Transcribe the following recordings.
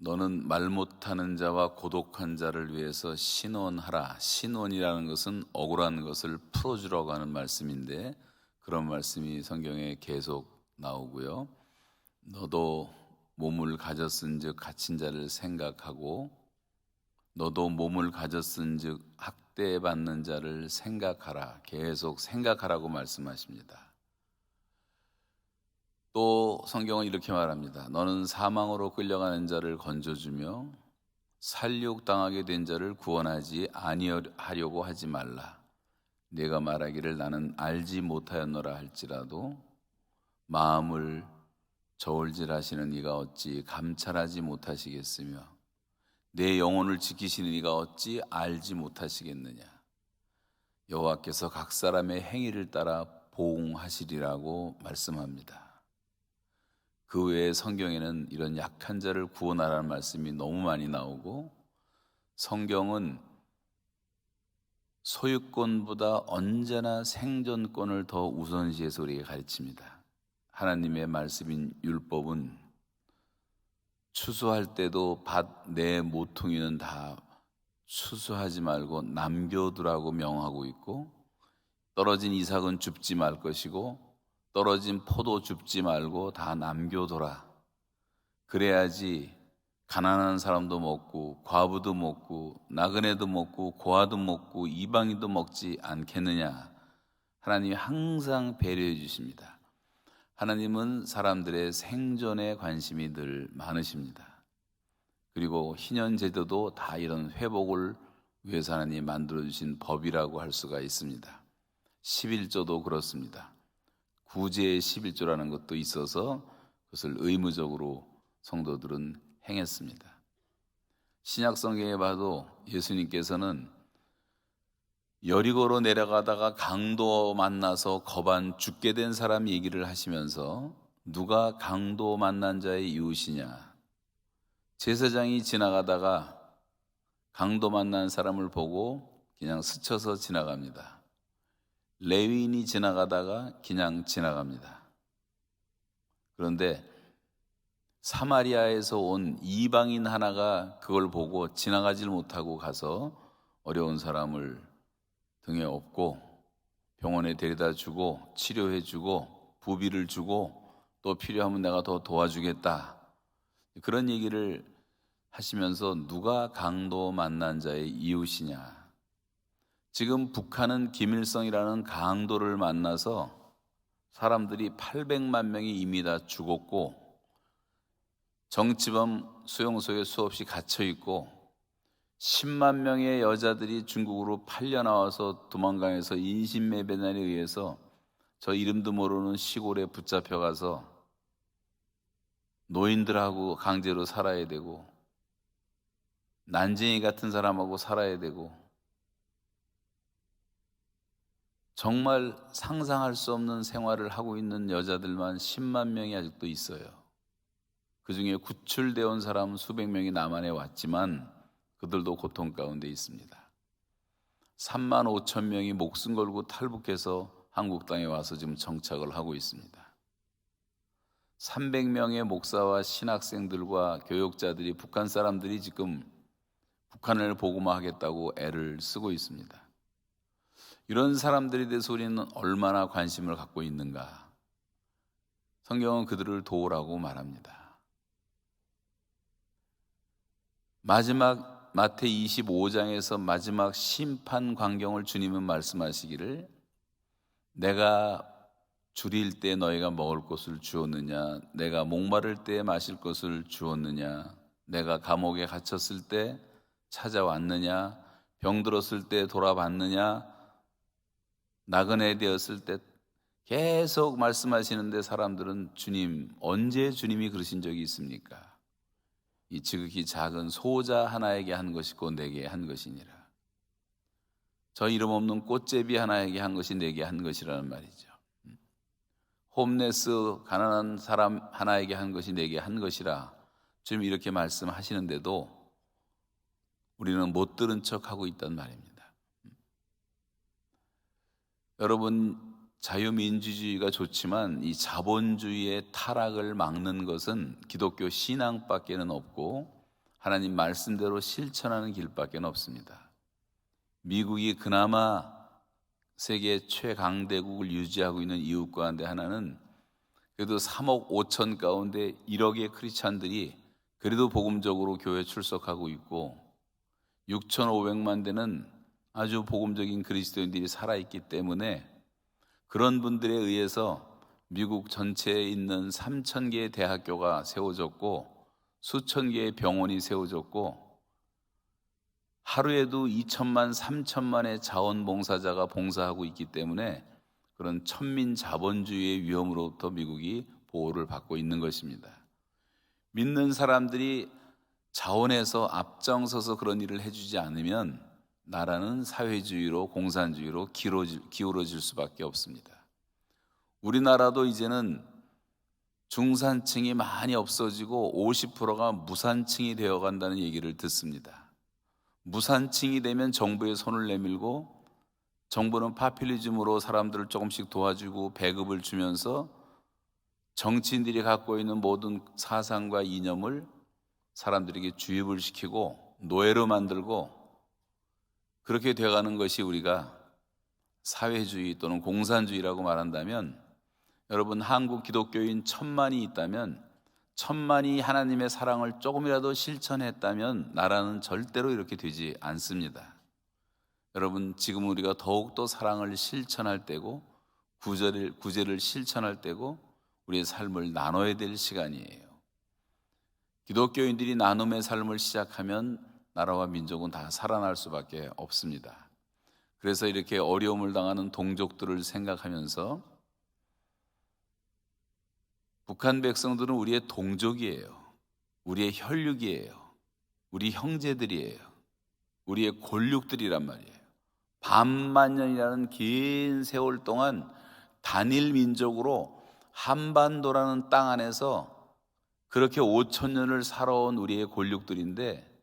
너는 말 못하는 자와 고독한 자를 위해서 신원하라. 신원이라는 것은 억울한 것을 풀어주라고 하는 말씀인데, 그런 말씀이 성경에 계속 나오고요. 너도 몸을 가졌은즉 갇힌 자를 생각하고, 너도 몸을 가졌은즉 학대받는 자를 생각하라. 계속 생각하라고 말씀하십니다. 또 성경은 이렇게 말합니다. 너는 사망으로 끌려가는 자를 건져주며 살육당하게 된 자를 구원하지 아니하려고 하지 말라. 네가 말하기를 나는 알지 못하였노라 할지라도 마음을 저울질하시는 이가 어찌 감찰하지 못하시겠으며 내 영혼을 지키시는 이가 어찌 알지 못하시겠느냐. 여호와께서 각 사람의 행위를 따라 보응하시리라고 말씀합니다. 그 외에 성경에는 이런 약한 자를 구원하라는 말씀이 너무 많이 나오고, 성경은 소유권보다 언제나 생존권을 더 우선시해서 우리에게 가르칩니다. 하나님의 말씀인 율법은 추수할 때도 밭 내 모퉁이는 다 추수하지 말고 남겨두라고 명하고 있고, 떨어진 이삭은 줍지 말 것이고 떨어진 포도 줍지 말고 다 남겨둬라. 그래야지 가난한 사람도 먹고 과부도 먹고 나그네도 먹고 고아도 먹고 이방인도 먹지 않겠느냐. 하나님이 항상 배려해 주십니다. 하나님은 사람들의 생존에 관심이 늘 많으십니다. 그리고 희년제도도 다 이런 회복을 위해서 하나님이 만들어주신 법이라고 할 수가 있습니다. 11조도 그렇습니다. 구제의 11조라는 것도 있어서 그것을 의무적으로 성도들은 행했습니다. 신약 성경에 봐도 예수님께서는 여리고로 내려가다가 강도 만나서 겁안 죽게 된 사람 얘기를 하시면서 누가 강도 만난 자의 이웃이냐. 제사장이 지나가다가 강도 만난 사람을 보고 그냥 스쳐서 지나갑니다. 레위인이 지나가다가 그냥 지나갑니다. 그런데 사마리아에서 온 이방인 하나가 그걸 보고 지나가질 못하고 가서 어려운 사람을 등에 업고 병원에 데려다 주고 치료해 주고 부비를 주고 또 필요하면 내가 더 도와주겠다. 그런 얘기를 하시면서 누가 강도 만난 자의 이웃이냐. 지금 북한은 김일성이라는 강도를 만나서 사람들이 800만 명이 이미 다 죽었고 정치범 수용소에 수없이 갇혀있고 10만 명의 여자들이 중국으로 팔려 나와서 도망강에서 인신매매단에 의해서 저 이름도 모르는 시골에 붙잡혀가서 노인들하고 강제로 살아야 되고 난쟁이 같은 사람하고 살아야 되고 정말 상상할 수 없는 생활을 하고 있는 여자들만 10만 명이 아직도 있어요. 그 중에 구출되어 온 사람은 수백 명이 남한에 왔지만 그들도 고통 가운데 있습니다. 3만 5천 명이 목숨 걸고 탈북해서 한국 땅에 와서 지금 정착을 하고 있습니다. 300명의 목사와 신학생들과 교역자들이 북한 사람들이 지금 북한을 복음화하겠다고 애를 쓰고 있습니다. 이런 사람들에 대해서 우리는 얼마나 관심을 갖고 있는가? 성경은 그들을 도우라고 말합니다. 마지막 마태 25장에서 마지막 심판 광경을 주님은 말씀하시기를 내가 줄일 때 너희가 먹을 것을 주었느냐? 내가 목마를 때 마실 것을 주었느냐? 내가 감옥에 갇혔을 때 찾아왔느냐? 병들었을 때 돌아봤느냐? 나그네 되었을 때 계속 말씀하시는데 사람들은 주님, 언제 주님이 그러신 적이 있습니까? 이 지극히 작은 소자 하나에게 한 것이고 내게 한 것이니라. 저 이름 없는 꽃제비 하나에게 한 것이 내게 한 것이라는 말이죠. 홈레스 가난한 사람 하나에게 한 것이 내게 한 것이라 주님 이렇게 말씀하시는데도 우리는 못 들은 척하고 있단 말입니다. 여러분, 자유민주주의가 좋지만 이 자본주의의 타락을 막는 것은 기독교 신앙밖에는 없고 하나님 말씀대로 실천하는 길밖에 없습니다. 미국이 그나마 세계 최강대국을 유지하고 있는 이유 가운데 하나는 그래도 3억 5천 가운데 1억의 크리스찬들이 그래도 복음적으로 교회 출석하고 있고 6,500만 대는 아주 복음적인 그리스도인들이 살아있기 때문에 그런 분들에 의해서 미국 전체에 있는 3,000개의 대학교가 세워졌고 수천 개의 병원이 세워졌고 하루에도 2천만, 3천만의 자원봉사자가 봉사하고 있기 때문에 그런 천민 자본주의의 위험으로부터 미국이 보호를 받고 있는 것입니다. 믿는 사람들이 자원해서 앞장서서 그런 일을 해주지 않으면 나라는 사회주의로 공산주의로 기울어질 수밖에 없습니다. 우리나라도 이제는 중산층이 많이 없어지고 50%가 무산층이 되어간다는 얘기를 듣습니다. 무산층이 되면 정부의 손을 내밀고 정부는 파퓰리즘으로 사람들을 조금씩 도와주고 배급을 주면서 정치인들이 갖고 있는 모든 사상과 이념을 사람들에게 주입을 시키고 노예로 만들고 그렇게 돼가는 것이 우리가 사회주의 또는 공산주의라고 말한다면 여러분 한국 기독교인 1,000만이 있다면 1,000만이 하나님의 사랑을 조금이라도 실천했다면 나라는 절대로 이렇게 되지 않습니다. 여러분 지금 우리가 더욱더 사랑을 실천할 때고 구제를 실천할 때고 우리의 삶을 나눠야 될 시간이에요. 기독교인들이 나눔의 삶을 시작하면 나라와 민족은 다 살아날 수밖에 없습니다. 그래서 이렇게 어려움을 당하는 동족들을 생각하면서 북한 백성들은 우리의 동족이에요. 우리의 혈육이에요. 우리 형제들이에요. 우리의 골육들이란 말이에요. 반만년이라는 긴 세월 동안 단일 민족으로 한반도라는 땅 안에서 그렇게 5,000년을 살아온 우리의 골육들인데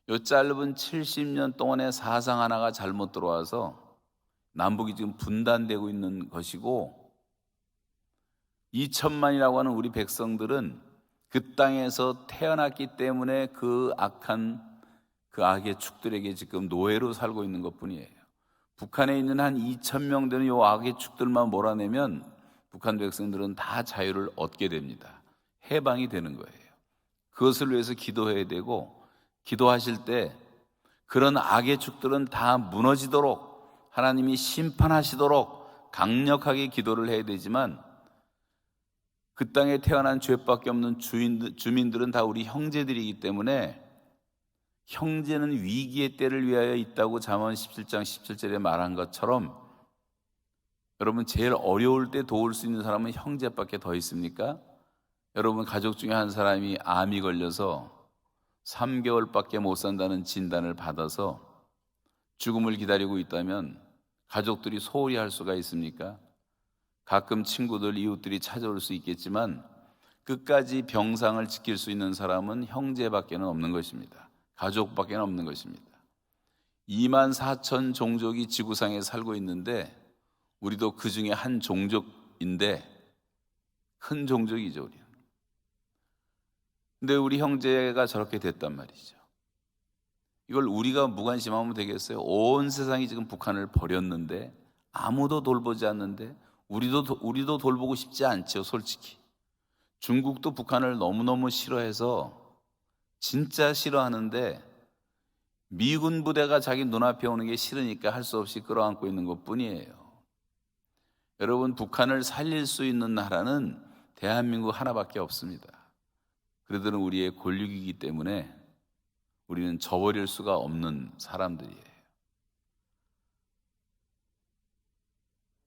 이 짧은 70년 동안의 사상 하나가 잘못 들어와서 남북이 지금 분단되고 있는 것이고 2천만이라고 하는 우리 백성들은 그 땅에서 태어났기 때문에 그 악의 축들에게 지금 노예로 살고 있는 것뿐이에요. 북한에 있는 한 2,000명 되는 이 악의 축들만 몰아내면 북한 백성들은 다 자유를 얻게 됩니다. 해방이 되는 거예요. 그것을 위해서 기도해야 되고 기도하실 때 그런 악의 축들은 다 무너지도록 하나님이 심판하시도록 강력하게 기도를 해야 되지만 그 땅에 태어난 죄밖에 없는 주민들은 다 우리 형제들이기 때문에 형제는 위기의 때를 위하여 있다고 잠언 17장 17절에 말한 것처럼 여러분 제일 어려울 때 도울 수 있는 사람은 형제밖에 더 있습니까? 여러분 가족 중에 한 사람이 암이 걸려서 3개월밖에 못 산다는 진단을 받아서 죽음을 기다리고 있다면 가족들이 소홀히 할 수가 있습니까? 가끔 친구들, 이웃들이 찾아올 수 있겠지만 끝까지 병상을 지킬 수 있는 사람은 형제밖에는 없는 것입니다. 가족밖에 없는 것입니다. 24,000 종족이 지구상에 살고 있는데 우리도 그 중에 한 종족인데 큰 종족이죠. 우리는. 근데 우리 형제가 저렇게 됐단 말이죠. 이걸 우리가 무관심하면 되겠어요? 온 세상이 지금 북한을 버렸는데 아무도 돌보지 않는데 우리도 돌보고 싶지 않죠, 솔직히. 중국도 북한을 너무너무 싫어해서 진짜 싫어하는데 미군 부대가 자기 눈앞에 오는 게 싫으니까 할 수 없이 끌어안고 있는 것뿐이에요. 여러분 북한을 살릴 수 있는 나라는 대한민국 하나밖에 없습니다. 그들은 우리의 권력이기 때문에 우리는 저버릴 수가 없는 사람들이에요.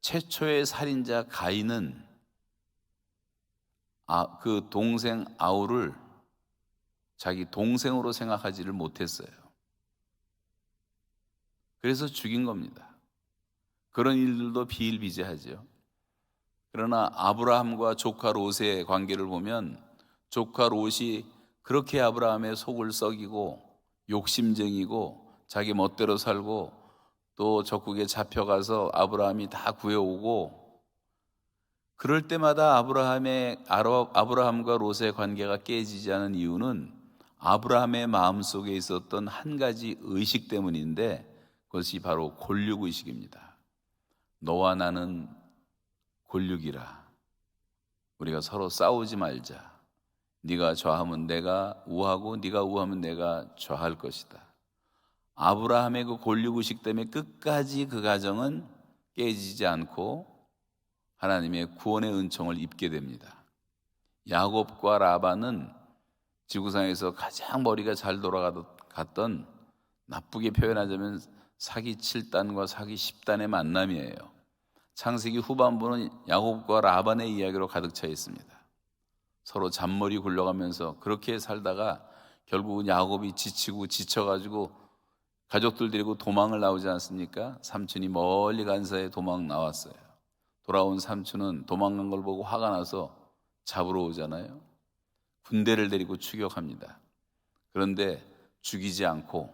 최초의 살인자 가인은 그 동생 아울을 자기 동생으로 생각하지를 못했어요. 그래서 죽인 겁니다. 그런 일들도 비일비재하죠. 그러나 아브라함과 조카 롯의 관계를 보면 조카 롯이 그렇게 아브라함의 속을 썩이고 욕심쟁이고 자기 멋대로 살고 또 적국에 잡혀가서 아브라함이 다 구해오고 그럴 때마다 아브라함과 롯의 관계가 깨지지 않은 이유는 아브라함의 마음속에 있었던 한 가지 의식 때문인데 그것이 바로 골육의식입니다. 너와 나는 골육이라. 우리가 서로 싸우지 말자. 네가 좌하면 내가 우하고 네가 우하면 내가 좌할 것이다. 아브라함의 그 골육의식 때문에 끝까지 그 가정은 깨지지 않고 하나님의 구원의 은총을 입게 됩니다. 야곱과 라반은 지구상에서 가장 머리가 잘 돌아갔던, 나쁘게 표현하자면 사기 7단과 사기 10단의 만남이에요. 창세기 후반부는 야곱과 라반의 이야기로 가득 차 있습니다. 서로 잔머리 굴러가면서 그렇게 살다가 결국은 야곱이 지치고 지쳐가지고 가족들 데리고 도망을 나오지 않습니까? 삼촌이 멀리 간 사이에 도망 나왔어요. 돌아온 삼촌은 도망간 걸 보고 화가 나서 잡으러 오잖아요. 군대를 데리고 추격합니다. 그런데 죽이지 않고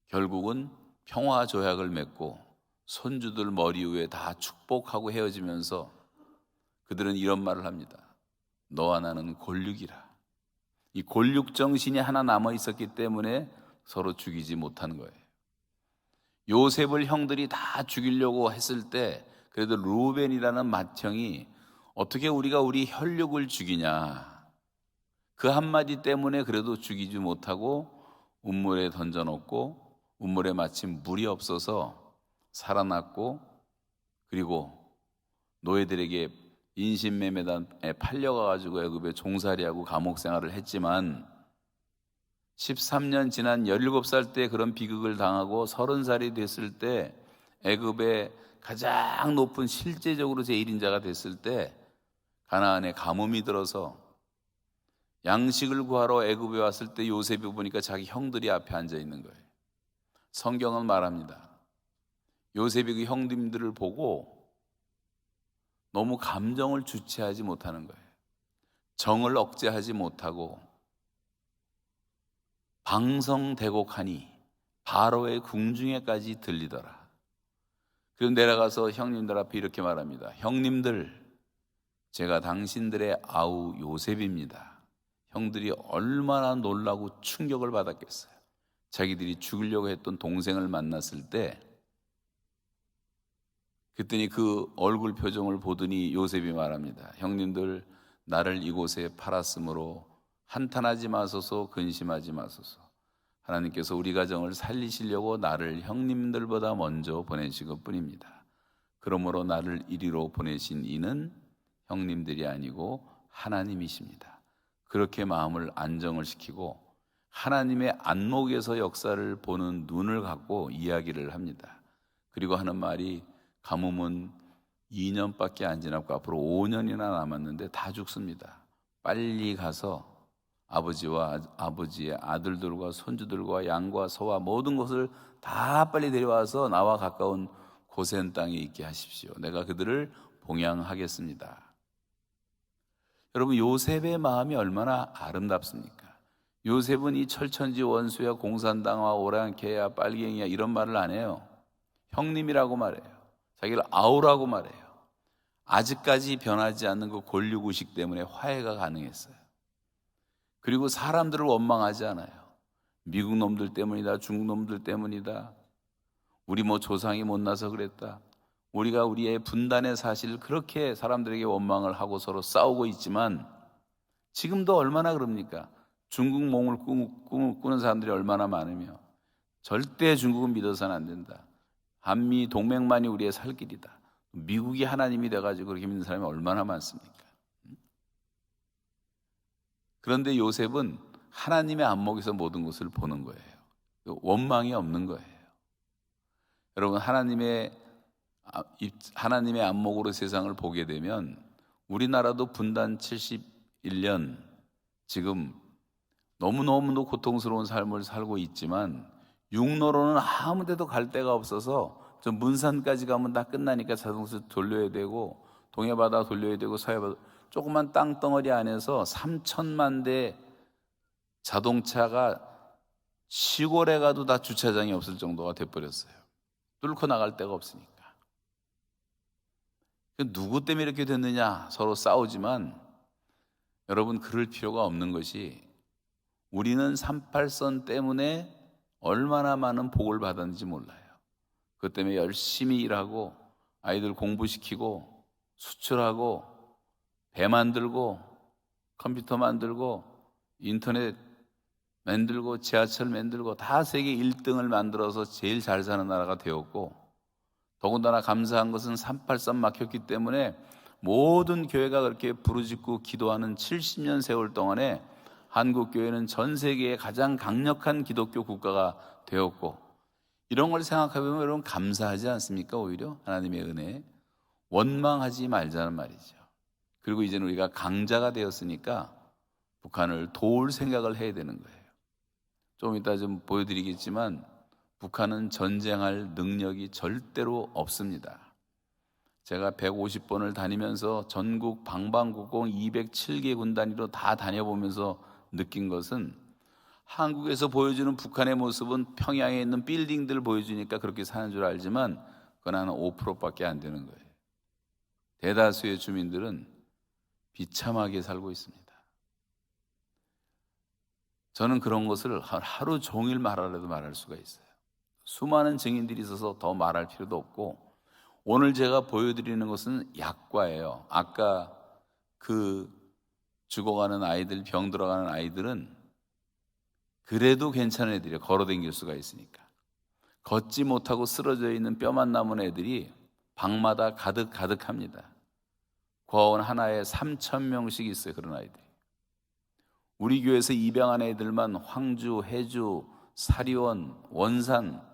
결국은 평화 조약을 맺고 손주들 머리 위에 다 축복하고 헤어지면서 그들은 이런 말을 합니다. 너와 나는 골육이라. 이 골육 정신이 하나 남아 있었기 때문에 서로 죽이지 못하는 거예요. 요셉을 형들이 다 죽이려고 했을 때 그래도 루벤이라는 맏형이 어떻게 우리가 우리 혈육을 죽이냐, 그 한마디 때문에 그래도 죽이지 못하고 운물에 던져놓고 운물에 마침 물이 없어서 살아났고, 그리고 노예들에게 인신매매단에 팔려가지고 애굽에 종살이하고 감옥 생활을 했지만 13년 지난 17살 때 그런 비극을 당하고 30살이 됐을 때 애굽의 가장 높은 실제적으로 제1인자가 됐을 때 가나안에 가뭄이 들어서 양식을 구하러 애굽에 왔을 때 요셉이 보니까 자기 형들이 앞에 앉아 있는 거예요. 성경은 말합니다. 요셉이 그 형님들을 보고 너무 감정을 주체하지 못하는 거예요. 정을 억제하지 못하고 방성대곡하니 바로의 궁중에까지 들리더라. 그래서 내려가서 형님들 앞에 이렇게 말합니다. 형님들, 제가 당신들의 아우 요셉입니다. 형들이 얼마나 놀라고 충격을 받았겠어요. 자기들이 죽이려고 했던 동생을 만났을 때 그랬더니 그 얼굴 표정을 보더니 요셉이 말합니다. 형님들, 나를 이곳에 팔았으므로 한탄하지 마소서, 근심하지 마소서. 하나님께서 우리 가정을 살리시려고 나를 형님들보다 먼저 보내신 것뿐입니다. 그러므로 나를 이리로 보내신 이는 형님들이 아니고 하나님이십니다. 그렇게 마음을 안정을 시키고 하나님의 안목에서 역사를 보는 눈을 갖고 이야기를 합니다. 그리고 하는 말이, 가뭄은 2년밖에 안 지났고 앞으로 5년이나 남았는데 다 죽습니다. 빨리 가서 아버지와 아버지의 아들들과 손주들과 양과 소와 모든 것을 다 빨리 데려와서 나와 가까운 고센 땅에 있게 하십시오. 내가 그들을 봉양하겠습니다. 여러분, 요셉의 마음이 얼마나 아름답습니까? 요셉은 이 철천지 원수야, 공산당화, 오랑캐야, 빨갱이야 이런 말을 안 해요. 형님이라고 말해요. 자기를 아우라고 말해요. 아직까지 변하지 않는 그 권력의식 때문에 화해가 가능했어요. 그리고 사람들을 원망하지 않아요. 미국 놈들 때문이다, 중국 놈들 때문이다, 우리 조상이 못나서 그랬다, 우리가 우리의 분단의 사실을 그렇게 사람들에게 원망을 하고 서로 싸우고 있지만 지금도 얼마나 그럽니까? 중국 몽을 꿈을 꾸는 사람들이 얼마나 많으며 절대 중국은 믿어서는 안 된다, 한미 동맹만이 우리의 살 길이다, 미국이 하나님이 돼가지고 그렇게 믿는 사람이 얼마나 많습니까? 그런데 요셉은 하나님의 안목에서 모든 것을 보는 거예요. 원망이 없는 거예요. 여러분, 하나님의 안목으로 세상을 보게 되면 우리나라도 분단 71년 지금 너무너무도 고통스러운 삶을 살고 있지만 육로로는 아무 데도 갈 데가 없어서 저 문산까지 가면 다 끝나니까 자동차 돌려야 되고 동해바다 돌려야 되고 서해바다, 조그만 땅덩어리 안에서 3천만 대 자동차가 시골에 가도 다 주차장이 없을 정도가 돼버렸어요. 뚫고 나갈 데가 없으니까. 누구 때문에 이렇게 됐느냐, 서로 싸우지만 여러분, 그럴 필요가 없는 것이, 우리는 38선 때문에 얼마나 많은 복을 받았는지 몰라요. 그것 때문에 열심히 일하고 아이들 공부시키고 수출하고 배 만들고 컴퓨터 만들고 인터넷 만들고 지하철 만들고 다 세계 1등을 만들어서 제일 잘 사는 나라가 되었고, 더군다나 감사한 것은 38선 막혔기 때문에 모든 교회가 그렇게 부르짖고 기도하는 70년 세월 동안에 한국교회는 전 세계의 가장 강력한 기독교 국가가 되었고, 이런 걸 생각해보면 여러분 감사하지 않습니까? 오히려 하나님의 은혜에 원망하지 말자는 말이죠. 그리고 이제는 우리가 강자가 되었으니까 북한을 도울 생각을 해야 되는 거예요. 좀 이따 좀 보여드리겠지만 북한은 전쟁할 능력이 절대로 없습니다. 제가 150번을 다니면서 전국 방방곡곡 207개 군 단위로 다 다녀보면서 느낀 것은, 한국에서 보여주는 북한의 모습은 평양에 있는 빌딩들 보여주니까 그렇게 사는 줄 알지만 그건 한 5%밖에 안 되는 거예요. 대다수의 주민들은 비참하게 살고 있습니다. 저는 그런 것을 하루 종일 말하려도 말할 수가 있어요. 수많은 증인들이 있어서 더 말할 필요도 없고, 오늘 제가 보여드리는 것은 약과예요. 아까 그 죽어가는 아이들, 병 들어가는 아이들은 그래도 괜찮은 애들이에요. 걸어 다닐 수가 있으니까. 걷지 못하고 쓰러져 있는 뼈만 남은 애들이 방마다 가득합니다. 고아원 하나에 3,000명씩 있어요. 그런 아이들이. 우리 교회에서 입양한 애들만 황주, 해주, 사리원, 원산,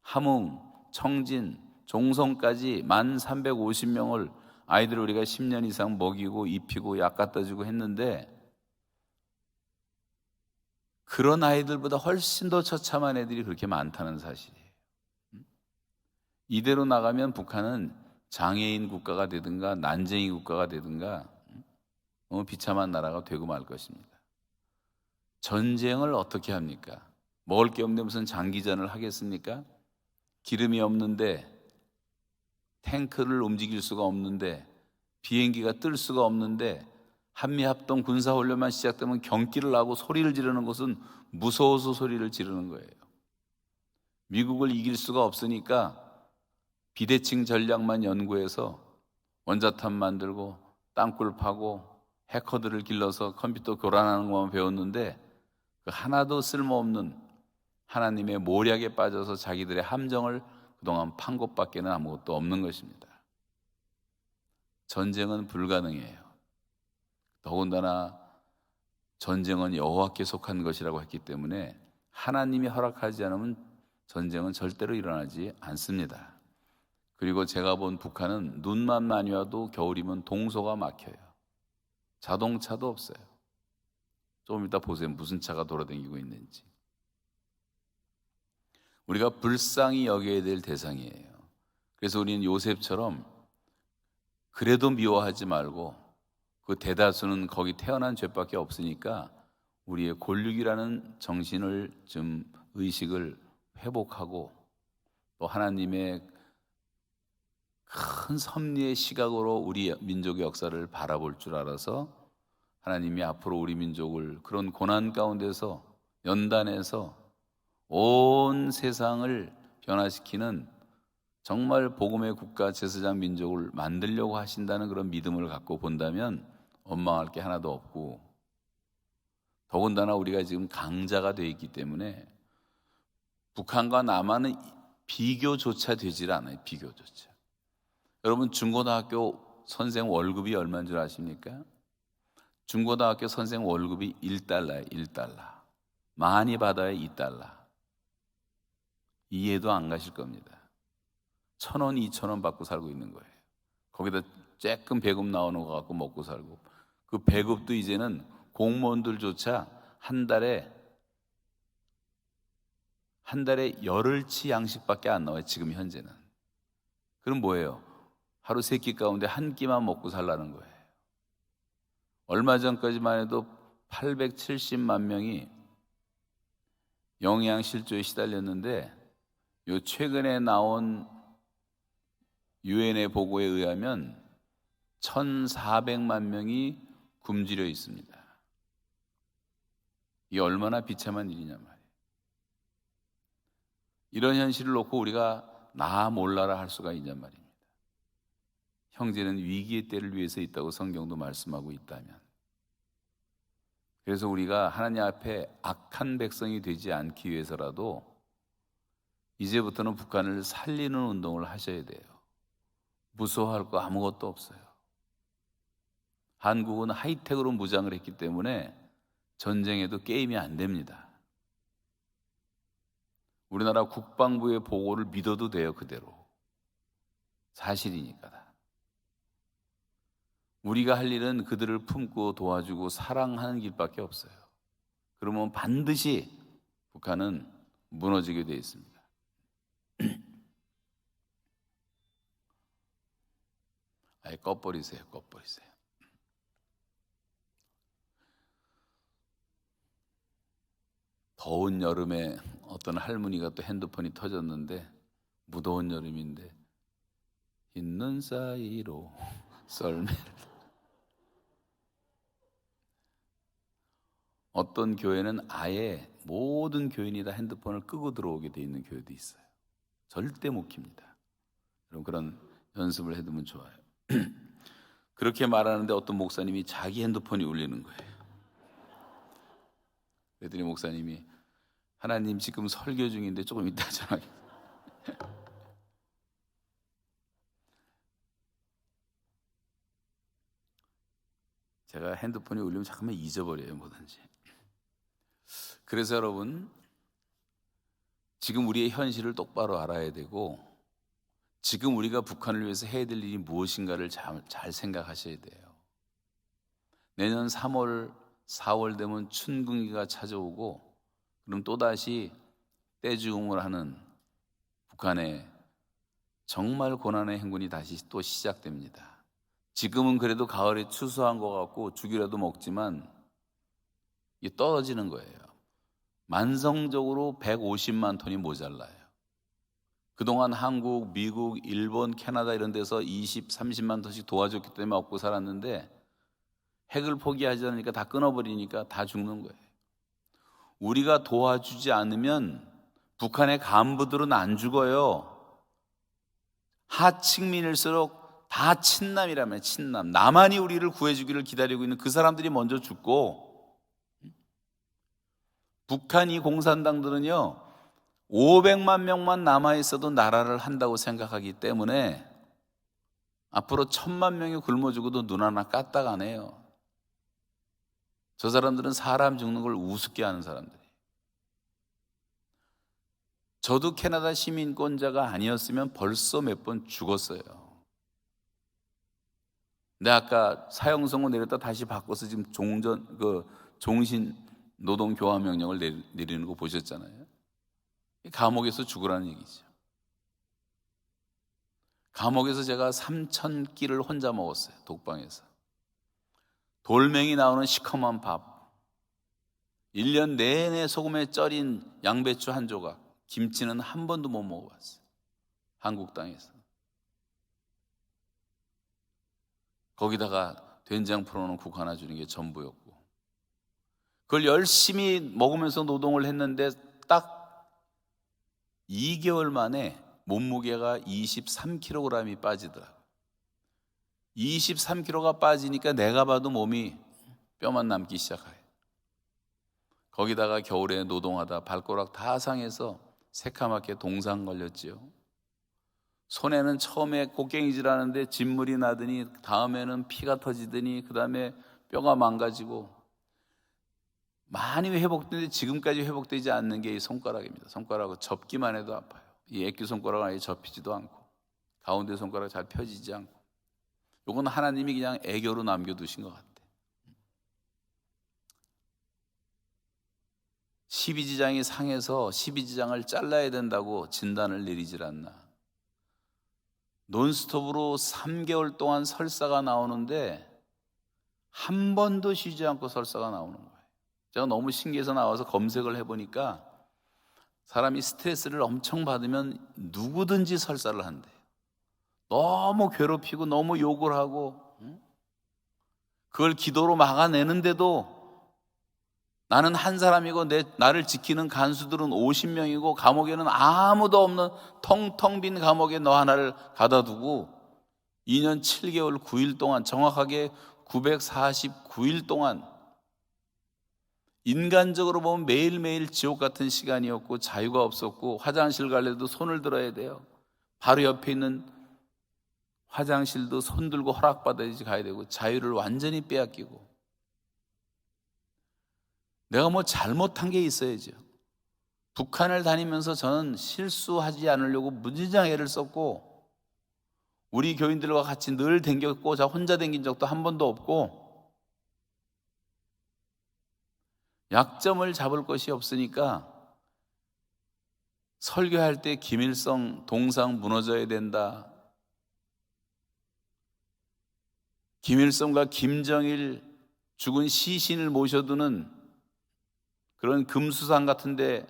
함흥, 청진, 종성까지 1,350명을 아이들을 우리가 10년 이상 먹이고 입히고 약 갖다 주고 했는데, 그런 아이들보다 훨씬 더 처참한 애들이 그렇게 많다는 사실이에요. 이대로 나가면 북한은 장애인 국가가 되든가 난쟁이 국가가 되든가 너무 비참한 나라가 되고 말 것입니다. 전쟁을 어떻게 합니까? 먹을 게 없는데 무슨 장기전을 하겠습니까? 기름이 없는데, 탱크를 움직일 수가 없는데, 비행기가 뜰 수가 없는데, 한미합동 군사훈련만 시작되면 경기를 하고 소리를 지르는 것은 무서워서 소리를 지르는 거예요. 미국을 이길 수가 없으니까 비대칭 전략만 연구해서 원자탄 만들고 땅굴 파고 해커들을 길러서 컴퓨터 교란하는 것만 배웠는데, 그 하나도 쓸모없는 하나님의 모략에 빠져서 자기들의 함정을 그동안 판 것밖에는 아무것도 없는 것입니다. 전쟁은 불가능해요. 더군다나 전쟁은 여호와께 속한 것이라고 했기 때문에 하나님이 허락하지 않으면 전쟁은 절대로 일어나지 않습니다. 그리고 제가 본 북한은 눈만 많이 와도 겨울이면 동서가 막혀요. 자동차도 없어요. 조금 이따 보세요. 무슨 차가 돌아다니고 있는지. 우리가 불쌍히 여겨야 될 대상이에요. 그래서 우리는 요셉처럼 그래도 미워하지 말고, 그 대다수는 거기 태어난 죄밖에 없으니까 우리의 골육이라는 정신을 좀 의식을 회복하고, 또 하나님의 큰 섭리의 시각으로 우리 민족의 역사를 바라볼 줄 알아서 하나님이 앞으로 우리 민족을 그런 고난 가운데서 연단해서 온 세상을 변화시키는 정말 복음의 국가 제사장 민족을 만들려고 하신다는 그런 믿음을 갖고 본다면 원망할 게 하나도 없고, 더군다나 우리가 지금 강자가 되어 있기 때문에 북한과 남한은 비교조차 되질 않아요. 비교조차. 여러분, 중고등학교 선생 월급이 얼마인 줄 아십니까? 중고등학교 선생 월급이 1달러예요. 1달러. 많이 받아야 2달러. 이해도 안 가실 겁니다. 1,000원, 2,000원 받고 살고 있는 거예요. 거기다 쬐끔 배급 나오는 거 갖고 먹고 살고, 그 배급도 이제는 공무원들조차 한 달에 열흘치 양식밖에 안 나와요. 지금 현재는. 그럼 뭐예요? 하루 3끼 가운데 한 끼만 먹고 살라는 거예요. 얼마 전까지만 해도 870만 명이 영양실조에 시달렸는데, 요 최근에 나온 유엔의 보고에 의하면 1,400만 명이 굶주려 있습니다. 이게 얼마나 비참한 일이냐 말이에요. 이런 현실을 놓고 우리가 나 몰라라 할 수가 있냔 말입니다. 형제는 위기의 때를 위해서 있다고 성경도 말씀하고 있다면, 그래서 우리가 하나님 앞에 악한 백성이 되지 않기 위해서라도 이제부터는 북한을 살리는 운동을 하셔야 돼요. 무서워할 거 아무것도 없어요. 한국은 하이텍으로 무장을 했기 때문에 전쟁에도 게임이 안 됩니다. 우리나라 국방부의 보고를 믿어도 돼요. 그대로 사실이니까. 우리가 할 일은 그들을 품고 도와주고 사랑하는 길밖에 없어요. 그러면 반드시 북한은 무너지게 되어 있습니다. 아예 꺼버리세요. 꺼버리세요. 더운 여름에 어떤 할머니가 또 핸드폰이 터졌는데, 무더운 여름인데 있는 사이로 썰매를. 어떤 교회는 아예 모든 교인이 다 핸드폰을 끄고 들어오게 돼 있는 교회도 있어요. 절대 못 킵니다. 그럼 그런 연습을 해두면 좋아요. 그렇게 말하는데 어떤 목사님이 자기 핸드폰이 울리는 거예요. 그랬더니 목사님이, 하나님 지금 설교 중인데 조금 이따 전화해. 제가 핸드폰이 울리면 잠깐만 잊어버려요, 뭐든지. 그래서 여러분, 지금 우리의 현실을 똑바로 알아야 되고, 지금 우리가 북한을 위해서 해야 될 일이 무엇인가를 잘 생각하셔야 돼요. 내년 3월, 4월 되면 춘궁기가 찾아오고, 그럼 또다시 떼죽음을 하는 북한의 정말 고난의 행군이 다시 또 시작됩니다. 지금은 그래도 가을에 추수한 것 같고 죽이라도 먹지만 이게 떨어지는 거예요. 만성적으로 150만 톤이 모자라요. 그동안 한국, 미국, 일본, 캐나다 이런 데서 20, 30만 톤씩 도와줬기 때문에 먹고 살았는데, 핵을 포기하지 않으니까 다 끊어버리니까 다 죽는 거예요. 우리가 도와주지 않으면 북한의 간부들은 안 죽어요. 하층민일수록 다 친남이라면 친남. 남한이 우리를 구해주기를 기다리고 있는 그 사람들이 먼저 죽고, 북한이 공산당들은요 500만 명만 남아있어도 나라를 한다고 생각하기 때문에 앞으로 1000만 명이 굶어 죽어도 눈 하나 까딱 안 해요. 저 사람들은 사람 죽는 걸 우습게 하는 사람들이에요. 저도 캐나다 시민권자가 아니었으면 벌써 몇 번 죽었어요. 근데 아까 사형선고 내렸다 다시 바꿔서 지금 종신 노동 교화 명령을 내리는 거 보셨잖아요. 감옥에서 죽으라는 얘기죠. 감옥에서 제가 3,000끼를 혼자 먹었어요. 독방에서. 돌멩이 나오는 시커먼 밥, 1년 내내 소금에 쪄린 양배추 한 조각, 김치는 한 번도 못 먹어봤어요. 한국 땅에서. 거기다가 된장 풀어놓은 국 하나 주는 게 전부였고, 그걸 열심히 먹으면서 노동을 했는데 딱 2개월 만에 몸무게가 23kg이 빠지더라고요. 23kg가 빠지니까 내가 봐도 몸이 뼈만 남기 시작해요. 거기다가 겨울에 노동하다 발가락 다 상해서 새카맣게 동상 걸렸지요. 손에는 처음에 곡괭이질 하는데 진물이 나더니 다음에는 피가 터지더니 그 다음에 뼈가 망가지고 많이 회복되는데 지금까지 회복되지 않는 게 이 손가락입니다. 손가락은 접기만 해도 아파요. 이 액기 손가락은 아예 접히지도 않고 가운데 손가락 잘 펴지지 않고, 이건 하나님이 그냥 애교로 남겨두신 것 같아요. 12지장이 상해서 12지장을 잘라야 된다고 진단을 내리질 않나. 논스톱으로 3개월 동안 설사가 나오는데 한 번도 쉬지 않고 설사가 나오는 거예요. 제가 너무 신기해서 나와서 검색을 해보니까 사람이 스트레스를 엄청 받으면 누구든지 설사를 한대요. 너무 괴롭히고 너무 욕을 하고 그걸 기도로 막아내는데도 나는 한 사람이고 나를 지키는 간수들은 50명이고 감옥에는 아무도 없는 텅텅 빈 감옥에 너 하나를 가둬두고 2년 7개월 9일 동안, 정확하게 949일 동안 인간적으로 보면 매일매일 지옥 같은 시간이었고 자유가 없었고, 화장실 갈래도 손을 들어야 돼요. 바로 옆에 있는 화장실도 손 들고 허락받아야지 가야 되고, 자유를 완전히 빼앗기고, 내가 뭐 잘못한 게 있어야죠. 북한을 다니면서 저는 실수하지 않으려고 무진장 애를 썼고, 우리 교인들과 같이 늘 댕겼고, 자 혼자 댕긴 적도 한 번도 없고, 약점을 잡을 것이 없으니까 설교할 때 김일성 동상 무너져야 된다, 김일성과 김정일 죽은 시신을 모셔두는 그런 금수산 같은데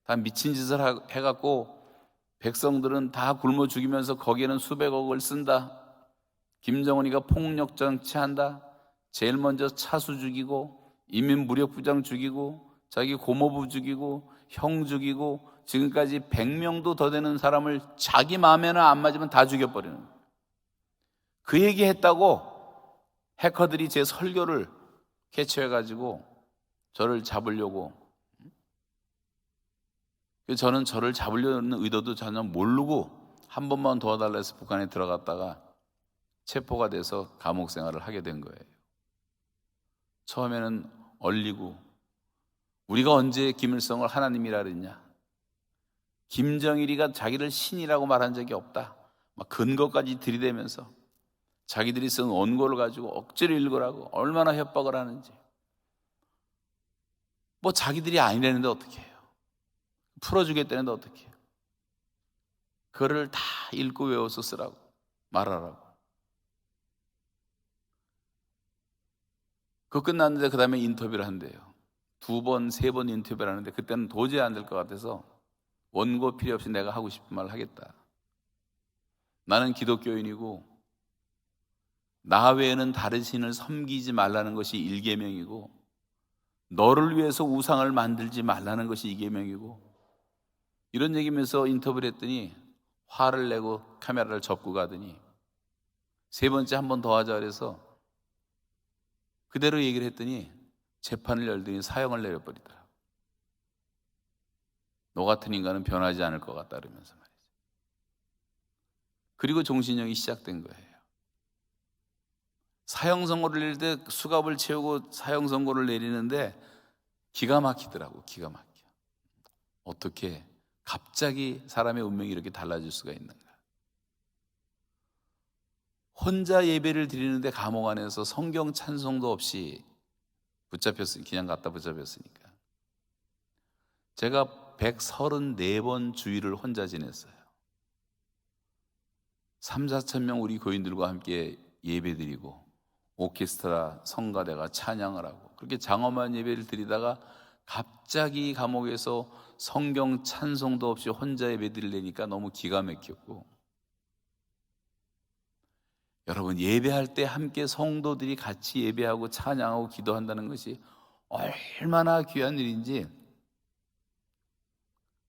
다 미친 짓을 해갖고 백성들은 다 굶어 죽이면서 거기에는 수백억을 쓴다, 김정은이가 폭력 정치한다, 제일 먼저 차수 죽이고 인민무력부장 죽이고 자기 고모부 죽이고 형 죽이고 지금까지 100명도 더 되는 사람을 자기 마음에는 안 맞으면 다 죽여버리는, 그 얘기했다고 해커들이 제 설교를 캐치해가지고 저를 잡으려고, 저는 저를 잡으려는 의도도 전혀 모르고 한 번만 도와달라 해서 북한에 들어갔다가 체포가 돼서 감옥 생활을 하게 된 거예요. 처음에는 얼리고, 우리가 언제 김일성을 하나님이라 그랬냐, 김정일이가 자기를 신이라고 말한 적이 없다, 막 근거까지 들이대면서 자기들이 쓴 원고를 가지고 억지로 읽으라고 얼마나 협박을 하는지. 뭐 자기들이 아니라는데 어떻게 해요? 풀어주겠다는데 어떻게 해요? 그거를 다 읽고 외워서 쓰라고 말하라고. 그거 끝났는데 그 다음에 인터뷰를 한대요. 2번, 3번 인터뷰를 하는데 그때는 도저히 안 될 것 같아서 원고 필요 없이 내가 하고 싶은 말 하겠다. 나는 기독교인이고 나 외에는 다른 신을 섬기지 말라는 것이 1계명이고 너를 위해서 우상을 만들지 말라는 것이 2계명이고, 이런 얘기면서 인터뷰를 했더니 화를 내고 카메라를 접고 가더니 3번째 한 번 더 하자 그래서 그대로 얘기를 했더니 재판을 열더니 사형을 내려버리더라. 너 같은 인간은 변하지 않을 것 같다 그러면서 말이죠. 그리고 종신형이 시작된 거예요. 사형 선고를 내릴 때 수갑을 채우고 사형 선고를 내리는데 기가 막히더라고. 기가 막혀. 어떻게 갑자기 사람의 운명이 이렇게 달라질 수가 있는가. 혼자 예배를 드리는데 감옥 안에서 성경 찬송도 없이 그냥 갖다 붙잡혔으니까. 제가 134번 주일을 혼자 지냈어요. 3, 4천 명 우리 교인들과 함께 예배 드리고 오케스트라 성가대가 찬양을 하고 그렇게 장엄한 예배를 드리다가 갑자기 감옥에서 성경 찬송도 없이 혼자 예배 드리려니까 너무 기가 막혔고, 여러분 예배할 때 함께 성도들이 같이 예배하고 찬양하고 기도한다는 것이 얼마나 귀한 일인지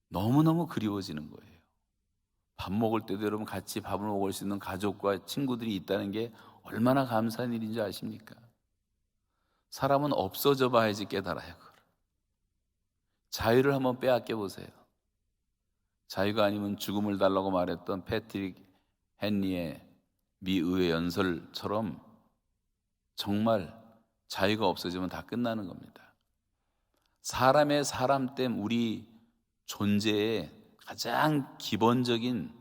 너무너무 그리워지는 거예요. 밥 먹을 때도 여러분 같이 밥을 먹을 수 있는 가족과 친구들이 있다는 게 얼마나 감사한 일인지 아십니까? 사람은 없어져 봐야지 깨달아요. 그걸. 자유를 한번 빼앗겨 보세요. 자유가 아니면 죽음을 달라고 말했던 패트릭 헨리의 미 의회 연설처럼 정말 자유가 없어지면 다 끝나는 겁니다. 사람의 사람됨, 우리 존재의 가장 기본적인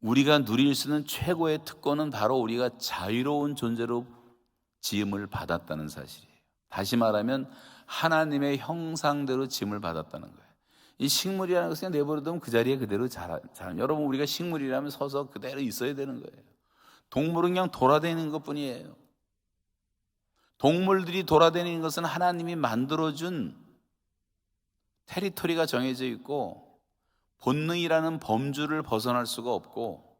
우리가 누릴 수 있는 최고의 특권은 바로 우리가 자유로운 존재로 지음을 받았다는 사실이에요. 다시 말하면 하나님의 형상대로 지음을 받았다는 거예요. 이 식물이라는 것을 내버려두면 그 자리에 그대로 자라요. 여러분 우리가 식물이라면 서서 그대로 있어야 되는 거예요. 동물은 그냥 돌아다니는 것뿐이에요. 동물들이 돌아다니는 것은 하나님이 만들어준 테리토리가 정해져 있고 본능이라는 범주를 벗어날 수가 없고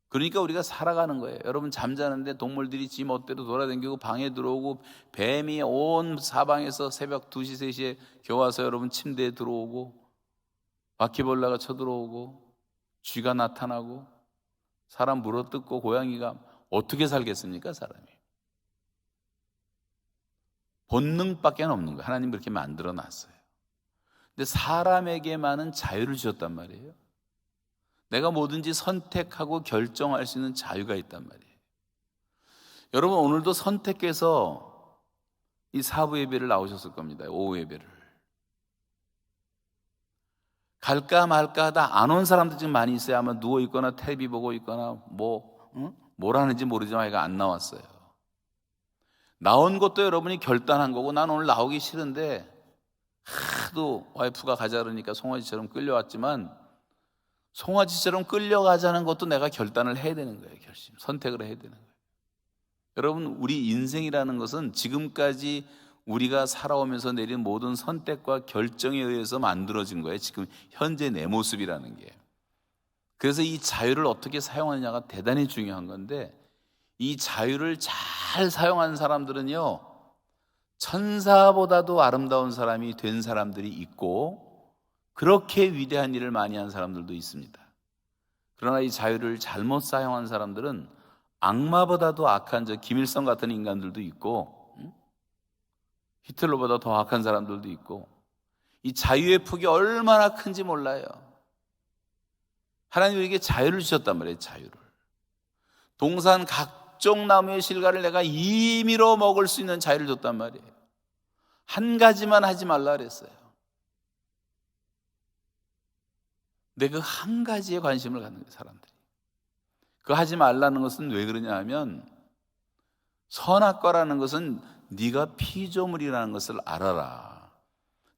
그러니까 우리가 살아가는 거예요. 여러분 잠자는데 동물들이 지 멋대로 돌아다니고 방에 들어오고 뱀이 온 사방에서 새벽 2시, 3시에 겨와서 여러분 침대에 들어오고 바퀴벌레가 쳐들어오고 쥐가 나타나고 사람 물어뜯고 고양이가 어떻게 살겠습니까, 사람이? 본능밖에 없는 거예요. 하나님 그렇게 만들어 놨어요. 근데 사람에게만은 자유를 주셨단 말이에요. 내가 뭐든지 선택하고 결정할 수 있는 자유가 있단 말이에요. 여러분 오늘도 선택해서 이 사부 예배를 나오셨을 겁니다. 오후 예배를. 갈까 말까 하다 안 온 사람도 지금 많이 있어요. 아마 누워 있거나 텔레비 보고 있거나 뭘 하는지 모르지만 애가 안 나왔어요. 나온 것도 여러분이 결단한 거고, 난 오늘 나오기 싫은데 하도 와이프가 가자 그러니까 송아지처럼 끌려왔지만 송아지처럼 끌려가자는 것도 내가 결단을 해야 되는 거예요. 선택을 해야 되는 거예요. 여러분 우리 인생이라는 것은 지금까지 우리가 살아오면서 내린 모든 선택과 결정에 의해서 만들어진 거예요. 지금 현재 내 모습이라는 게. 그래서 이 자유를 어떻게 사용하느냐가 대단히 중요한 건데, 이 자유를 잘 사용한 사람들은요 천사보다도 아름다운 사람이 된 사람들이 있고 그렇게 위대한 일을 많이 한 사람들도 있습니다. 그러나 이 자유를 잘못 사용한 사람들은 악마보다도 악한 김일성 같은 인간들도 있고 히틀러보다 더 악한 사람들도 있고, 이 자유의 폭이 얼마나 큰지 몰라요. 하나님 우리에게 자유를 주셨단 말이에요. 자유를. 동산 각종 나무의 실과를 내가 임의로 먹을 수 있는 자유를 줬단 말이에요. 한 가지만 하지 말라 그랬어요. 근데 그 한 가지에 관심을 갖는 거예요, 사람들이. 그거 하지 말라는 것은 왜 그러냐 하면, 선악과라는 것은 네가 피조물이라는 것을 알아라.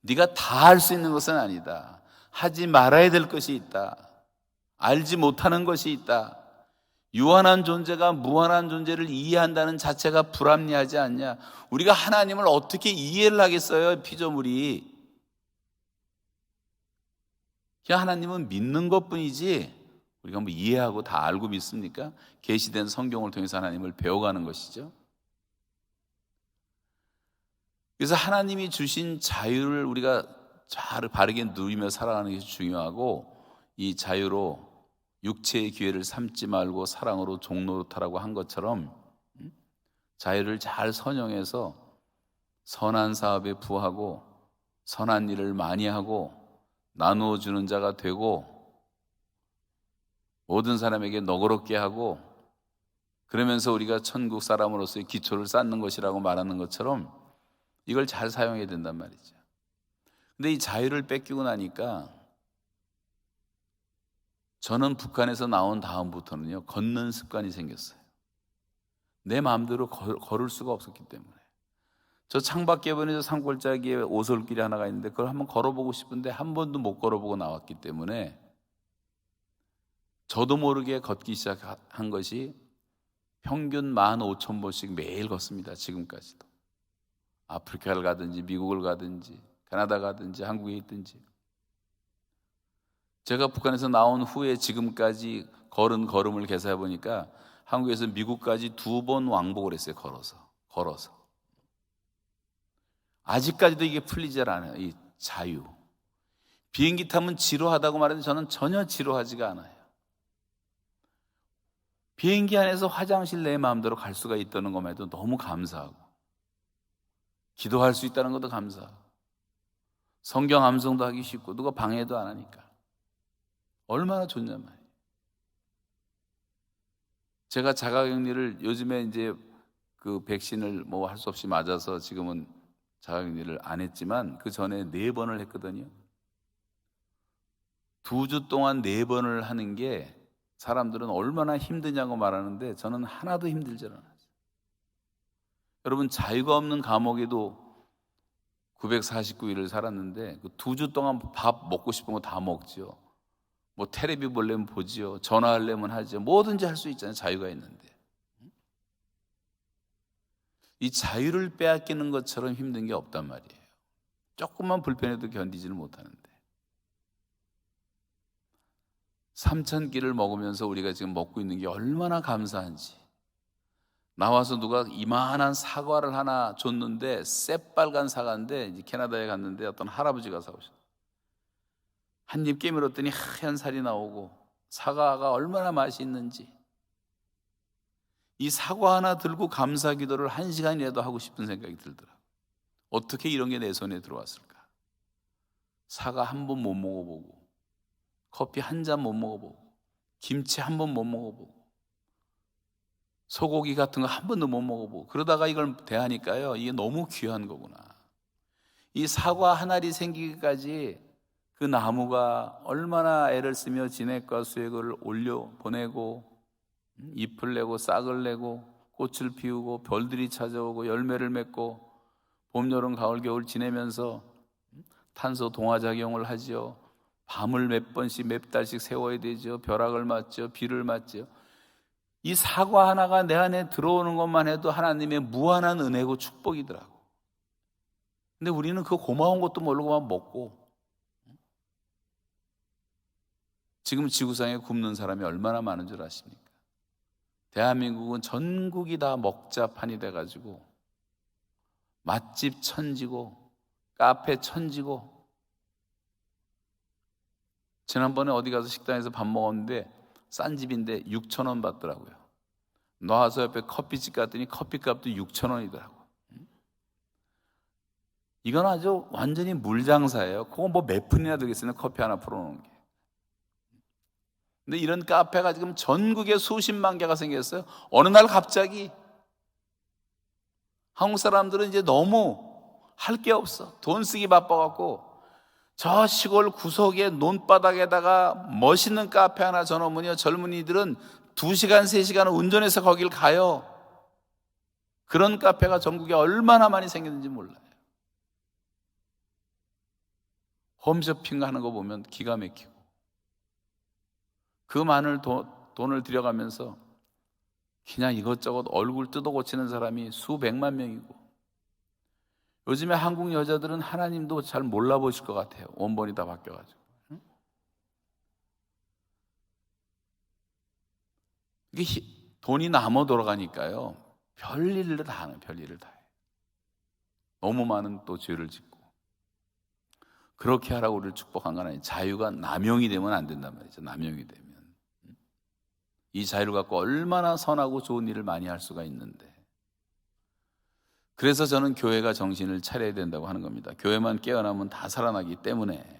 네가 다 할 수 있는 것은 아니다. 하지 말아야 될 것이 있다. 알지 못하는 것이 있다. 유한한 존재가 무한한 존재를 이해한다는 자체가 불합리하지 않냐. 우리가 하나님을 어떻게 이해를 하겠어요, 피조물이. 그냥 하나님은 믿는 것뿐이지 우리가 뭐 이해하고 다 알고 믿습니까? 계시된 성경을 통해서 하나님을 배워가는 것이죠. 그래서 하나님이 주신 자유를 우리가 잘 바르게 누리며 살아가는 것이 중요하고, 이 자유로 육체의 기회를 삼지 말고 사랑으로 종노릇하라고 한 것처럼 자유를 잘 선용해서 선한 사업에 부하고 선한 일을 많이 하고 나누어 주는 자가 되고 모든 사람에게 너그럽게 하고, 그러면서 우리가 천국 사람으로서의 기초를 쌓는 것이라고 말하는 것처럼 이걸 잘 사용해야 된단 말이죠. 근데 이 자유를 뺏기고 나니까 저는 북한에서 나온 다음부터는요 걷는 습관이 생겼어요. 내 마음대로 걸을 수가 없었기 때문에. 저 창밖에 보는 저 산골짜기에 오솔길이 하나가 있는데 그걸 한번 걸어보고 싶은데 한 번도 못 걸어보고 나왔기 때문에 저도 모르게 걷기 시작한 것이 평균 15,000보씩 매일 걷습니다. 지금까지도. 아프리카를 가든지 미국을 가든지 캐나다 가든지 한국에 있든지. 제가 북한에서 나온 후에 지금까지 걸은 걸음을 계산해 보니까 한국에서 미국까지 2번 왕복을 했어요. 걸어서. 아직까지도 이게 풀리질 않아요. 이 자유. 비행기 타면 지루하다고 말하는데 저는 전혀 지루하지가 않아요. 비행기 안에서 화장실 내 마음대로 갈 수가 있다는 것만 해도 너무 감사하고, 기도할 수 있다는 것도 감사하고, 성경 암송도 하기 쉽고 누가 방해도 안 하니까 얼마나 좋냔 말이에요. 제가 자가격리를 요즘에 이제 그 백신을 뭐 할 수 없이 맞아서 지금은 자가격리를 안 했지만 그 전에 4번을 했거든요. 2주 동안 4번을 하는 게 사람들은 얼마나 힘드냐고 말하는데 저는 하나도 힘들지 않았어요. 여러분 자유가 없는 감옥에도 949일을 살았는데 그 2주 동안 밥 먹고 싶은 거 다 먹지요. 뭐 텔레비 보려면 보지요. 전화하려면 하죠. 뭐든지 할 수 있잖아요. 자유가 있는데. 이 자유를 빼앗기는 것처럼 힘든 게 없단 말이에요. 조금만 불편해도 견디지를 못하는데. 3,000끼를 먹으면서 우리가 지금 먹고 있는 게 얼마나 감사한지. 나와서 누가 이만한 사과를 하나 줬는데, 새빨간 사과인데, 이제 캐나다에 갔는데 어떤 할아버지가 사오셨어요. 한 입 깨물었더니 하얀 살이 나오고 사과가 얼마나 맛이 있는지. 이 사과 하나 들고 감사 기도를 1시간이라도 하고 싶은 생각이 들더라고요. 어떻게 이런 게 내 손에 들어왔을까? 사과 한 번 못 먹어보고, 커피 한 잔 못 먹어보고, 김치 한 번 못 먹어보고, 소고기 같은 거 한 번도 못 먹어보고, 그러다가 이걸 대하니까요, 이게 너무 귀한 거구나. 이 사과 한 알이 생기기까지 그 나무가 얼마나 애를 쓰며 진액과 수액을 올려 보내고, 잎을 내고 싹을 내고 꽃을 피우고 별들이 찾아오고 열매를 맺고 봄, 여름, 가을, 겨울 지내면서 탄소 동화작용을 하지요. 밤을 몇 번씩 몇 달씩 세워야 되죠. 벼락을 맞죠. 비를 맞죠. 이 사과 하나가 내 안에 들어오는 것만 해도 하나님의 무한한 은혜고 축복이더라고. 근데 우리는 그 고마운 것도 모르고만 먹고, 지금 지구상에 굶는 사람이 얼마나 많은 줄 아십니까? 대한민국은 전국이 다 먹자판이 돼가지고 맛집 천지고 카페 천지고. 지난번에 어디 가서 식당에서 밥 먹었는데 싼 집인데 6,000원 받더라고요. 나와서 옆에 커피집 갔더니 커피값도 6,000원이더라고요. 이건 아주 완전히 물장사예요. 그거 뭐 몇 푼이나 되겠어요, 커피 하나 풀어놓은 게. 근데 이런 카페가 지금 전국에 수십만 개가 생겼어요. 어느 날 갑자기 한국 사람들은 이제 너무 할 게 없어. 돈 쓰기 바빠갖고 저 시골 구석에 논바닥에다가 멋있는 카페 하나 전어면요, 젊은이들은 2시간, 3시간 운전해서 거길 가요. 그런 카페가 전국에 얼마나 많이 생겼는지 몰라요. 홈쇼핑 하는 거 보면 기가 막히고, 그 많은 돈을 들여가면서 그냥 이것저것 얼굴 뜯어 고치는 사람이 수백만 명이고, 요즘에 한국 여자들은 하나님도 잘 몰라보실 것 같아요. 원본이 다 바뀌어가지고. 이게 돈이 남아 돌아가니까요, 별일을 다 하는, 별일을 다 해요. 너무 많은 또 죄를 짓고. 그렇게 하라고 우리를 축복한 건 아니에요. 자유가 남용이 되면 안 된단 말이죠. 남용이 되면. 이 자유를 갖고 얼마나 선하고 좋은 일을 많이 할 수가 있는데. 그래서 저는 교회가 정신을 차려야 된다고 하는 겁니다. 교회만 깨어나면 다 살아나기 때문에.